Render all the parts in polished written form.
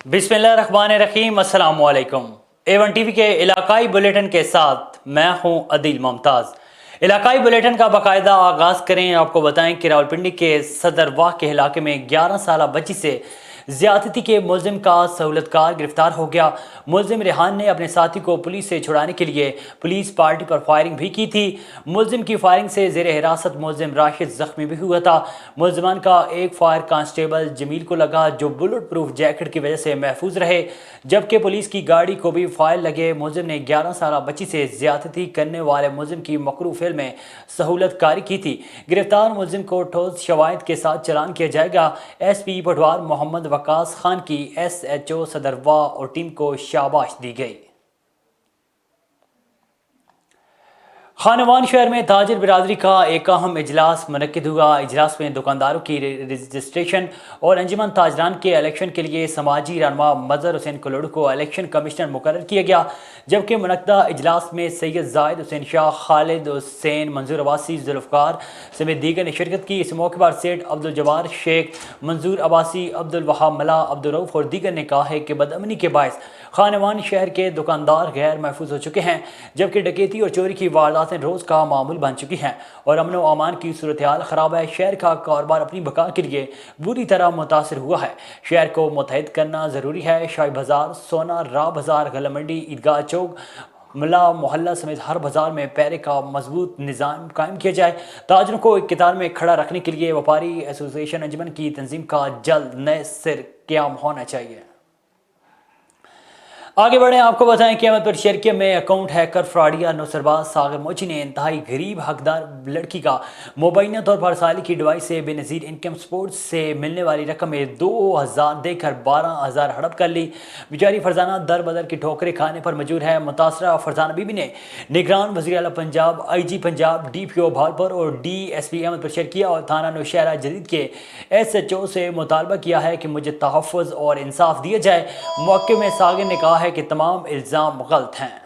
बिस्मिल्लाहिर्रहमानिर्रहीम, अस्सलाम वालेकुम। A1 टीवी के इलाकाई बुलेटिन के साथ मैं हूं अदील मुमताज़। इलाकाई बुलेटिन का बाकायदा आगाज़ करें। आपको बताएं कि रावलपिंडी के सदरवाह के इलाके में 11 साल बच्ची से ज्यादती के मुलजिम का सहूलतकार गिरफ्तार हो गया। मुलजिम रेहान ने अपने साथी को पुलिस से छुड़ाने के लिए पुलिस पार्टी पर फायरिंग भी की थी। मुलजिम की फायरिंग से जेर हिरासत मुलजिम राशिद जख्मी भी हुआ था। मुलजमान का एक फायर कांस्टेबल जमील को लगा, जो बुलेट प्रूफ जैकेट की वजह से महफूज रहे, जबकि पुलिस की गाड़ी को भी फायर लगे। मुलजिम ने 11 साल बच्ची से ज्यादती करने वाले मुलजिम की मकरू फिल्म में सहूलतकारी की थी। गिरफ्तार मुलजिम को ठोस शवाहिद के साथ चालान किया जाएगा। SP पटवार मोहम्मद वकास खान की SHO सदरवाह और टीम को शाबाश दी गई। खानवान शहर में ताजिर बिरादरी का एक अहम इजलास मुनक्किद हुआ। इजलास में दुकानदारों की रजिस्ट्रेशन और अंजुमन ताजरान के इलेक्शन के लिए समाजी रहनुमा मजहर हुसैन कुल्लू को इलेक्शन कमिश्नर मुकर्रर किया गया, जबकि मुनक्किदा इजलास में सैयद जाहिद हुसैन शाह, खालिद हुसैन, मंजूर अब्बासी, जुल्फकार समेत दीगर ने शिरकत की। इस मौके पर सेठ अब्दुल जब्बार शेख, मंजूर अब्बासी, अब्दुल वहाब मला, अब्दुल रऊफ और दीगर ने कहा है कि बदअमनी के बायस खानवान शहर के दुकानदार गैर महफूज हो चुके हैं, जबकि डकैती और चोरी की वारदातें रोज का मामूल बन चुकी हैं और अमन व अमान की सूरत हाल खराब है। शहर का कारोबार अपनी बका के लिए बुरी तरह मुतासर हुआ है। शहर को मुतहद करना ज़रूरी है। शाही बाजार, सोना, राह बाजार, गला मंडी, ईदगाह चौक, मुला मोहल्ला समेत हर बाजार में पैरे का मजबूत निज़ाम कायम किया जाए। ताजरों को एक कतार में खड़ा रखने के लिए व्यापारी एसोसिएशन अंजुमन की तंजीम का जल्द नए सिर क़याम होना चाहिए। आगे बढ़ें। आपको बताएं कि अहमदपुर शर्किया में अकाउंट हैकर फ्रॉडिया नुसरबाज सागर मोची ने इंतहाई गरीब हकदार लड़की का मुबैना तौर पर साली की डिवाइस से बेनज़ीर इनकम सपोर्ट से मिलने वाली रकम में 2000 देकर 12000 हड़प कर ली। बेचारी फरजाना दर बदर की ठोकरें खाने पर मजबूर है। मुतासरा फरजाना बीबी ने निगरान वज़ीर आला पंजाब, IG पंजाब, DPO भावलपुर और DSP अहमदपुर शर्किया और थाना नौशहरा जदीद के SHO से मुतालबा किया है कि मुझे तहफ़्फ़ुज़ और इंसाफ दिया जाए। मौके में सागर ने कहा कि तमाम इल्जाम गलत हैं।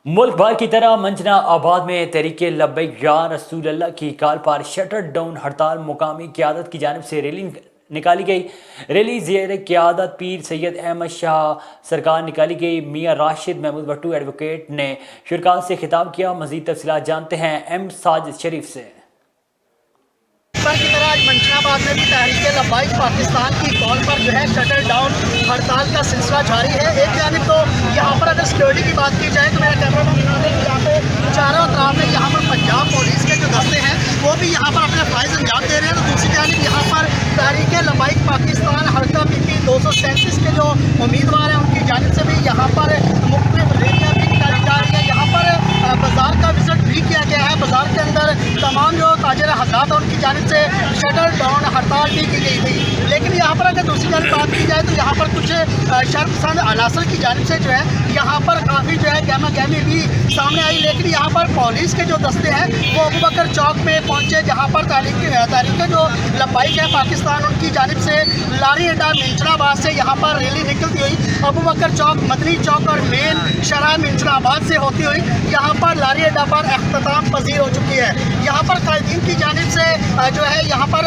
मुल्क भर की तरह मंजना आबाद में तहरीके लब्बैक या रसूल अल्लाह की कॉल पर शटर डाउन हड़ताल मुकामी क़यादत की जानिब से रैली निकाली गई। रैली ज़ेर क़यादत पीर सैयद अहमद शाह सरकार निकाली गई। मियाँ राशिद महमूद भट्टू एडवोकेट ने शुरका से खिताब किया। मज़ीद तफसीलात जानते हैं M साजिद शरीफ से। की तरह आज मंशनाबाद में भी तहरीक लब्बैक पाकिस्तान की कॉल पर जो है शटर डाउन हड़ताल का सिलसिला जारी है। एक जानिब तो यहाँ पर अगर सिक्योरिटी की बात की जाए तो मेरा कैमरा यहाँ पे चारों तरफ में यहाँ पर पंजाब पुलिस के जो दस्ते हैं वो भी यहाँ पर अपने फ़ाइज़ अंजाम दे रहे हैं। तो दूसरी जानिब यहाँ पर तहरीक लब्बैक पाकिस्तान हल्का PP 237 के जो उम्मीदवार हैं उनकी जानिब से भी यहाँ पर मुख्तलिफ रैलियाँ भी निकाली जा रही है। यहाँ पर बाज़ार का विजिट भी किया गया है। बाज़ार के अंदर तमाम जो ताजिर हज़रात हैं उनकी जानिब से शटर डाउन हड़ताल भी की गई थी। लेकिन यहाँ पर अगर दूसरी जानिब बात की जाए तो यहाँ पर कुछ शर्मपसंद अनासर की जानिब से जो है यहाँ पर काफ़ी जो है गहमा गहमी भी सामने आई। लेकिन यहाँ पर पुलिस के जो दस्ते हैं वो अबू बकर चौक में पहुँचे, जहाँ पर तारीख जो लब्बैक है पाकिस्तान उनकी जानिब से लारी अड्डा मिंचनाबाद से यहाँ पर रैली निकलती हुई अबू बकर चौक, मदनी चौक और मेन शरह मिंचनाबाद से होती हुई यहाँ पर लारी अड्डा पर अख्ताम पजीर हो चुकी है। यहाँ पर कायदीन की जानिब से जो है यहाँ पर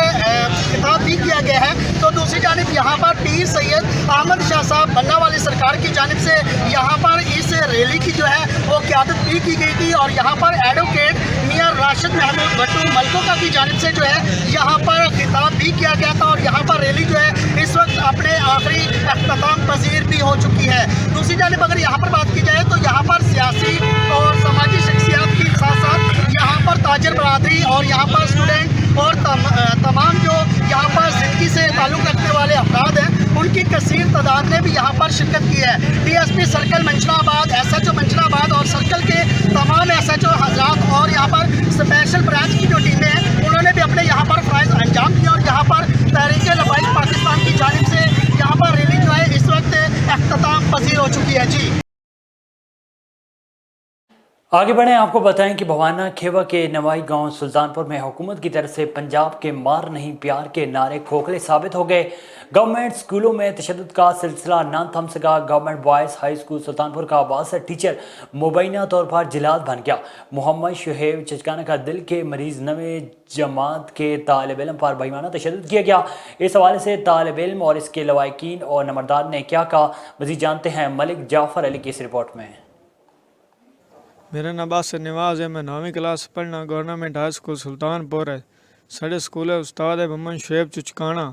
खिताब भी किया गया है। तो दूसरी जानिब यहाँ पर पीर सैयद अहमद शाह साहब बन्ना वाली सरकार की जानिब से यहाँ पर इस रैली की जो है वो क़यादत भी की गई थी और यहाँ पर एडवोकेट मियाँ राशिद महमूद भट्टू मलकोका की जानिब से जो है यहाँ पर खिताब भी किया गया था और यहाँ पर रैली जो है इस वक्त अपने आखिरी अख्ताम पजीर भी हो चुकी है। दूसरी जानिब अगर यहाँ पर बात की जाए तो यहाँ पर सियासी और समाजी शख्सियात के साथ साथ यहाँ पर ताजिर बरादरी और यहाँ पर स्टूडेंट और तमाम जो यहाँ पर ज़िंदगी से ताल्लुक़ रखने वाले अफराद हैं उनकी कसीर तादाद ने भी यहाँ पर शिरकत की है। DSP सर्कल मंशनाबाद, SHO मंशनाबाद और सर्कल के तमाम SHO हज़रात और यहाँ पर स्पेशल ब्रांच की जो टीमें हैं उन्होंने भी अपने यहाँ पर फ़राइज़ अंजाम दिए और यहाँ पर तहरीक लब्बैक पाकिस्तान की जानिब से यहाँ पर रैली जो है इस वक्त अख्ताम पजीर हो चुकी है। जी आगे बढ़ें, आपको बताएं कि भवाना खेवा के नवाई गांव सुल्तानपुर में हुकूमत की तरफ से पंजाब के मार नहीं प्यार के नारे खोखले साबित हो गए। गवर्नमेंट स्कूलों में तशद्दुद का सिलसिला न थम सका। Government boys high school Sultanpur का 62 टीचर मुबैना तौर पर जिलाद बन गया। मोहम्मद शुहेब चचकाना का दिल के मरीज नवे जमात के तालिब इल्म पर बेईमाना तशद्दुद किया गया। इस हवाले से तालिब इल्म और इसके लवाकिन और नंबरदार ने क्या कहा, मज़ीद जानते हैं मलिक जाफ़र अली की इस रिपोर्ट में। मेरा नाम बासिर नवाज है। मैं 9वीं क्लास पढ़ना गवर्नमेंट हाई स्कूल सुल्तानपुर है। साढ़े स्कूल है उस्ताद है मोहम्मद शुएब चुचकाना।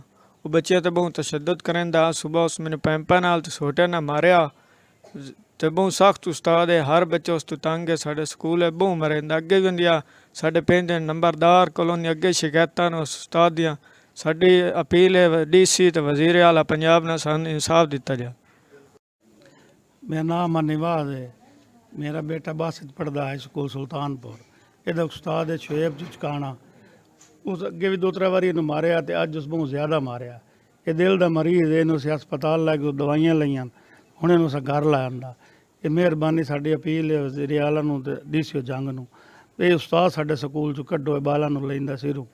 वो बच्चे तो बहुत तशद्दुद करेंदा। सुबह उस मैंने पैंपा नाल ते सोटे ना मारिया ते बहुत सख्त उस्ताद है। हर बच्चे उस तो तंग है। साढ़े स्कूल है बहुत मरेंदा अगे भी होंदिया। साढ़े पिंड नंबरदार कोलों अगे शिकायतां ने उस उस्ताद दियां। साडी अपील है DC ते वजीर आला पंजाब ने सानू इंसाफ दिता जाए। मेरा नाम नवाज है। मेरा बेटा बासित पढ़ता है स्कूल सुल्तानपुर। ਇਹਦਾ ਉਸਤਾਦ ਹੈ ਸ਼ੁਏਬ ਚੁਚਕਾਣਾ। ਉਸ ਅੱਗੇ ਵੀ 2-3 ਵਾਰੀ ਇਹਨੂੰ ਮਾਰਿਆ ਤੇ ਅੱਜ ਉਸ ਬਹੁਤ ਜ਼ਿਆਦਾ ਮਾਰਿਆ। ਇਹ ਦਿਲ ਦਾ ਮਰੀਜ਼ ਹੈ, ਇਹਨੂੰ ਅਸੀਂ ਹਸਪਤਾਲ ਲੈ ਕੇ ਦਵਾਈਆਂ ਲਈਆਂ, ਹੁਣ ਇਹਨੂੰ ਅਸੀਂ ਘਰ ਲੈ ਆਂਦਾ। ਇਹ ਮਿਹਰਬਾਨੀ ਸਾਡੀ ਅਪੀਲ ਹੈ ਵਜ਼ੀਰ ਆਲਾ ਨੂੰ ਤੇ DCO ਜੰਗ ਨੂੰ, ਇਹ ਉਸਤਾਦ ਸਾਡੇ ਸਕੂਲ ਚੋਂ ਕੱਢੋ, ਇਹ ਬਾਲਾਂ ਨੂੰ ਲੈਂਦਾ ਸਿਰੂ।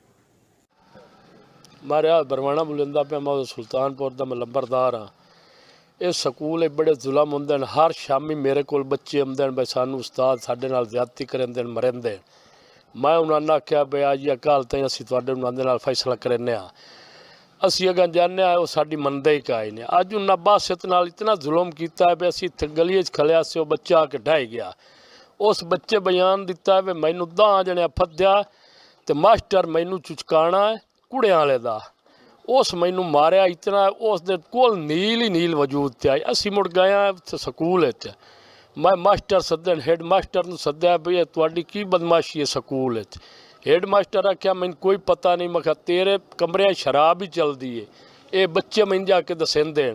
मारे बरवाना बुलंदा पे मैं सुल्तानपुर का मैं लंबरदार हाँ। ये स्कूल बड़े जुलम होंगे। हर शामी मेरे को बच्चे आते हैं, भाई सानू उस्ताद साढ़े नाल ज्यादती करेंदे मरेंदे। मैं उन्होंने आख्या भाई आज ये कल तक असीं तुहाडे नाल फैसला करने असीं अगर जाने वो साडी मनदे ही काई ने। अज उन्हें बासित नाल इतना जुलम किया है भी असीं इत्थे गली खलिया से वो बच्चा आके ढाई गया। उस बच्चे बयान दिता है भी मैनू 10 जने फद्या तो मास्टर मैनू चुचकाना है कुड़ियां वाले दा, उस मैनू मारिया इतना। उस दे कोल नील ही नील वजूद थे। असी मुड़ गए स्कूल मैं मास्टर सदन हेड मास्टर नूं सद्या भी तुहाडी की बदमाशी है स्कूल। हेड मास्टर आख्या मैनू कोई पता नहीं। मैं तेरे कमरे शराब ही चलती है, ये बच्चे मैनू जाके दसेंदे।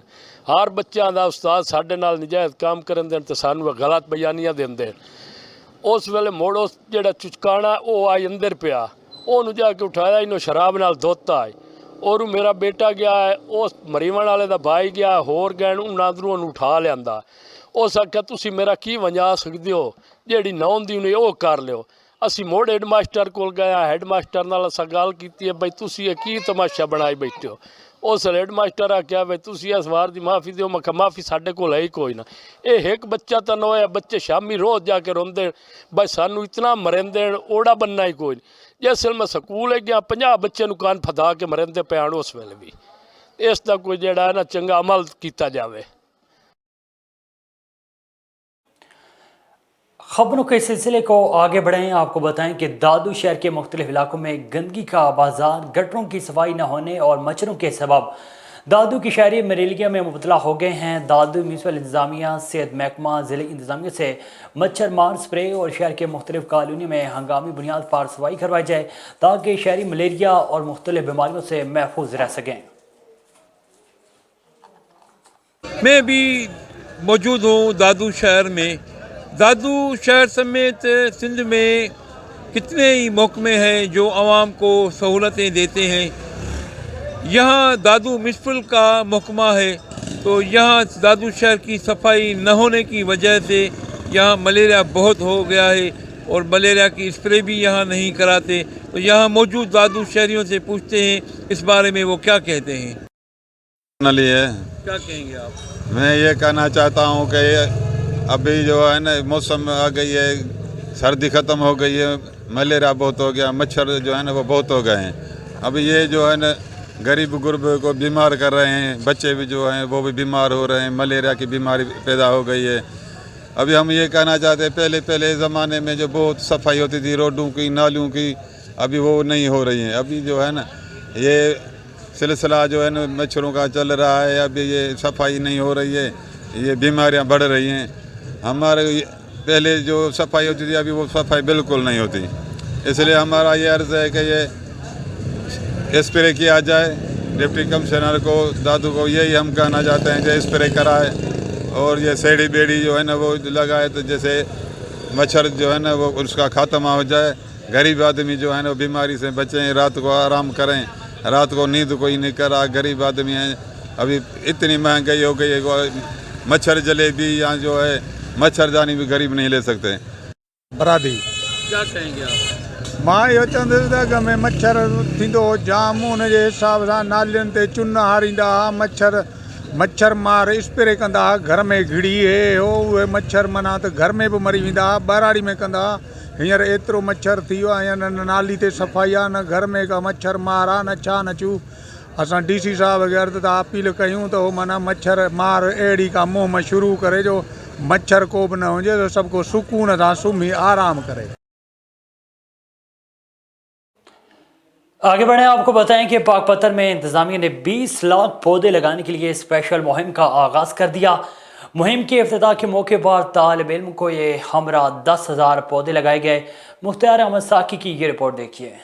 हर बच्चों का उस्ताद साढ़े नाल नजायज़ काम करन देन ते सानू गलत बयानियां देंदे। उस वेले मुड़ उस जिहड़ा चुचकाना वो आई अंदर पिया, उन्होंने जाके उठाया, इन्हों शराब नाल धोता है। और मेरा बेटा गया है उस मरीवन वाले का भाई गया होर गए उन्होंने अंदरों उठा लिया। उस आख्या तुसी मेरा की वंजा सकते हो, जिहड़ी नौं दी ने वो कर लियो। असी मुड़ हेड मास्टर कोल गया, हेड मास्टर नाल असां गल कीती है भाई तुसी ये की तमाशा बनाई बैठे हो। उस हेड मास्टर आख्या भाई तुसी इस वार दी माफ़ी दिओ। मैं माफ़ी साडे कोल है ही कोई ना। ये एक बच्चा तो ना होया, बच्चे शामी रोज़ जाके रोंदे भाई सानू इतना मरेंदे, ओड़ा बनना ही कोई नहीं। जिस वेले मैं स्कूल है गया 50 बच्चे कान फदा के मरेंदे पैण, उस वेले भी इसका कोई जिहड़ा है ना चंगा अमल किया जाए। खबरों के सिलसिले को आगे बढ़ाएं, आपको बताएं कि दादू शहर के मुख्तलिफ इलाकों में गंदगी का बाजार, गटरों की सफाई न होने और मच्छरों के सबब दादू की शहरी मलेरिया में मुबतला हो गए हैं। दादू म्यूनसिपल इंतजामिया, सेहत महकमा, ज़िले इंतजामिया से मच्छर मार स्प्रे और शहर के मुख्तलिफ कॉलोनी में हंगामी बुनियाद पर सफाई करवाई जाए ताकि शहरी मलेरिया और मुख्तलिफ बीमारियों से महफूज रह सकें। मैं भी मौजूद हूँ दादू शहर में। दादू शहर समेत सिंध में कितने ही महकमे हैं जो आवाम को सहूलतें देते हैं। यहाँ दादू म्यूनसिपल का महकमा है, तो यहाँ दादू शहर की सफाई न होने की वजह से यहाँ मलेरिया बहुत हो गया है और मलेरिया की स्प्रे भी यहाँ नहीं कराते। तो यहाँ मौजूद दादू शहरियों से पूछते हैं इस बारे में वो क्या कहते हैं। क्या कहेंगे आप? मैं ये कहना चाहता हूँ कि अभी जो है ना मौसम आ गई है, सर्दी ख़त्म हो गई है, मलेरिया बहुत हो गया, मच्छर जो है ना वो बहुत हो गए हैं। अभी ये जो है ना गरीब गुरबे को बीमार कर रहे हैं, बच्चे भी जो हैं वो भी बीमार हो रहे हैं, मलेरिया की बीमारी पैदा हो गई है। अभी हम ये कहना चाहते हैं पहले ज़माने में जो बहुत सफाई होती थी रोडों की, नालियों की, अभी वो नहीं हो रही है। अभी जो है ना ये सिलसिला जो है ना मच्छरों का चल रहा है, अभी ये सफाई नहीं हो रही है, ये बीमारियां बढ़ रही हैं। हमारे पहले जो सफाई होती थी अभी वो सफाई बिल्कुल नहीं होती। इसलिए हमारा ये अर्ज़ है कि ये स्प्रे किया जाए। डिप्टी कमिश्नर को, दादू को यही हम कहना चाहते हैं कि स्प्रे कराए और ये सेड़ी बेड़ी जो है ना वो लगाए, तो जैसे मच्छर जो है ना वो उसका खात्मा हो जाए। गरीब आदमी जो है ना वो बीमारी से बचें, रात को आराम करें, रात को नींद कोई नहीं करा। गरीब आदमी हैं, अभी इतनी महंगाई हो गई है, मच्छर जलेबी या जो है मच्छरदानी भी गरीब नहीं ले सकते। बरादी क्या कहेंगे आप? मां इहो चवंदुसि त अॻ में मच्छर थींदो हो जाम, उन जे हिसाब सां नालियुनि ते चुन हारींदा हुआ, मच्छर मार स्प्रे कंदा हुआ, घर में घिड़ी हे हो उहे मच्छर माना त घर में बि मरी वेंदा हुआ, ॿाराड़ी में कंदा हुआ। हींअर एतिरो मच्छर थी वियो आहे, न नाली ते सफ़ाई आहे, न घर में का मच्छर मार आहे, न छा न छू। असां DC साहब खे अर्ज़ था अपील कयूं त उहो माना मच्छर मार अहिड़ी का मुहिम शुरू करे जो मच्छर को बि न हुजे, त सभु को सुकून सां सुम्ही आराम करे। आगे बढ़े, आपको बताएं कि पाकपत्थर में इंतजामिया ने 20 लाख पौधे लगाने के लिए स्पेशल मुहिम का आगाज कर दिया। मुहिम के इफ्तिताह के मौके पर तालिब इल्म को ये हमरा 10,000 पौधे लगाए गए। मुख्तार अहमद साकी की ये रिपोर्ट देखिए।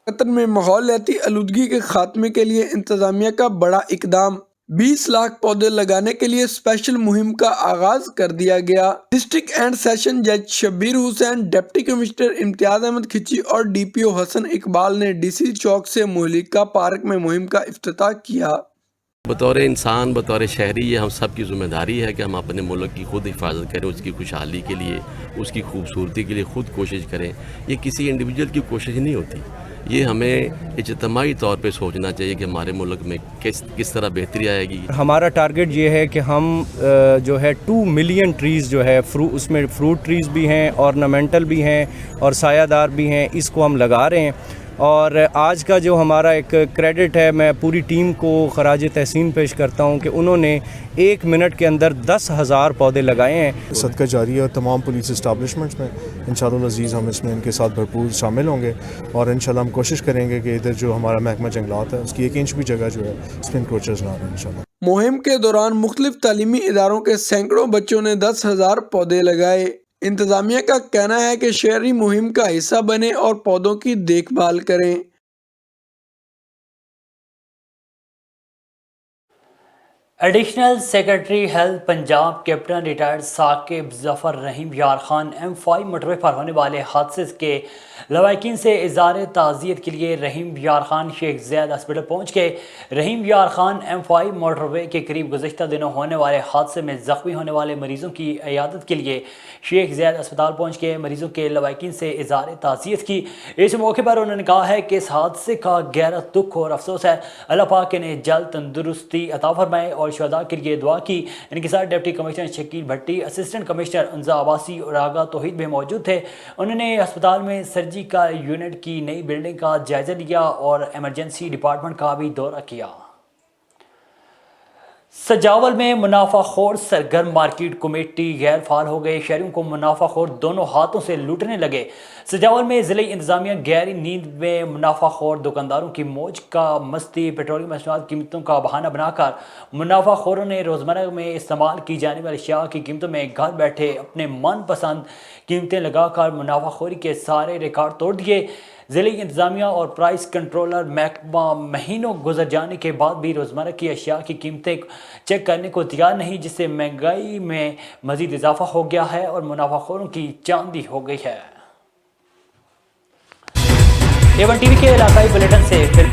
कतर में माहौलियाती आलूदगी के खात्मे के लिए इंतजामिया का बड़ा इकदाम, 20 लाख पौधे लगाने के लिए स्पेशल मुहिम का आगाज कर दिया गया। डिस्ट्रिक्ट एंड सेशन जज शब्बीर हुसैन, डिप्टी कमिश्नर इम्तियाज अहमद खिची और DPO हसन इकबाल ने DC चौक से मुहल्लिका पार्क में मुहिम का इफ्तिताह किया। बतौर इंसान, बतौर शहरी, ये हम सब की ज़िम्मेदारी है कि हम अपने मुल्क की खुद हिफाजत करें, उसकी खुशहाली के लिए, उसकी खूबसूरती के लिए खुद कोशिश करें। ये किसी इंडिविजुअल की कोशिश नहीं होती, ये हमें इज्तिमाई तौर पे सोचना चाहिए कि हमारे मुल्क में किस तरह बेहतरी आएगी। हमारा टारगेट ये है कि हम जो है 2 मिलियन ट्रीज़ जो है उसमें फ्रूट ट्रीज़ भी हैं, ऑर्नामेंटल भी हैं और सायादार भी हैं, इसको हम लगा रहे हैं। और आज का जो हमारा एक क्रेडिट है, मैं पूरी टीम को खराज तहसीन पेश करता हूँ कि उन्होंने 1 मिनट के अंदर 10,000 पौधे लगाए हैं। सदका जारी है तमाम पुलिस इस्टेब्लिशमेंट्स में, इंशाअल्लाह अज़ीज़ हम इसमें इनके साथ भरपूर शामिल होंगे और इंशाअल्लाह हम कोशिश करेंगे कि इधर जो हमारा महकमा जंगलात है उसकी 1 इंच भी जगह जो है इसमें इंक्रोचर्स ना रहें इंशाअल्लाह। मुहिम के दौरान मुख्तलिफ तालीमी इदारों के सैकड़ों बच्चों ने 10,000 पौधे लगाए। इंतजामिया का कहना है कि शहरी मुहिम का हिस्सा बने और पौधों की देखभाल करें। Additional secretary health Punjab captain retired Saqib Zafar Rahim Yar Khan M5 motorway पर होने वाले हादसे के लवाकिन से इज़हार ताज़ियत के लिए रहीम यार खान शेख ज़ैद हॉस्पिटल पहुँच गए। रहीम यार खान M5 मोटरवे के करीब गुज़श्ता दिनों होने वाले हादसे में ज़ख्मी होने वाले मरीज़ों की इयादत के लिए शेख ज़ैद अस्पताल पहुँच गए। मरीज़ों के लवाकिन से इज़हार ताज़ियत की। इस मौके पर उन्होंने कहा है कि इस हादसे का गहरा दुख और अफसोस है। अल्लाह पाक ने जल्द तंदुरुस्ती अता फरमाए और शुहदा के लिए दुआ की। इनके साथ डिप्टी कमिश्नर शकील भट्टी, असिस्टेंट कमिश्नर अंजा अब्बासी और आगा तौहीद भी मौजूद थे। उन्होंने अस्पताल में सर्जिकल यूनिट की नई बिल्डिंग का जायजा लिया और इमरजेंसी डिपार्टमेंट का भी दौरा किया। सजावल में मुनाफाखोर सरगर्म, मार्केट कमेटी गैर फाल हो गए। शहरियों को मुनाफाखोर दोनों हाथों से लूटने लगे। सजावल में ज़िले इंतजामिया गहरी नींद में मुनाफाखोर दुकानदारों की मौज का मस्ती। पेट्रोलियम मसनूआत कीमतों का बहाना बनाकर मुनाफाखोरों ने रोज़मर्रा में इस्तेमाल की जाने वाली अशिया की कीमतों में घर बैठे अपने मनपसंद कीमतें लगाकर मुनाफाखोरी के सारे रिकॉर्ड तोड़ दिए। ज़िले इंतजामिया और प्राइस कंट्रोलर महकमा महीनों गुजर जाने के बाद भी रोज़मर्रा की अशिया की कीमतें चेक करने को तैयार नहीं, जिससे महंगाई में मज़ीद इजाफा हो गया है और मुनाफाखोरों की चांदी हो गई है। A1 TV के इलाकाई बुलेटिन से फिर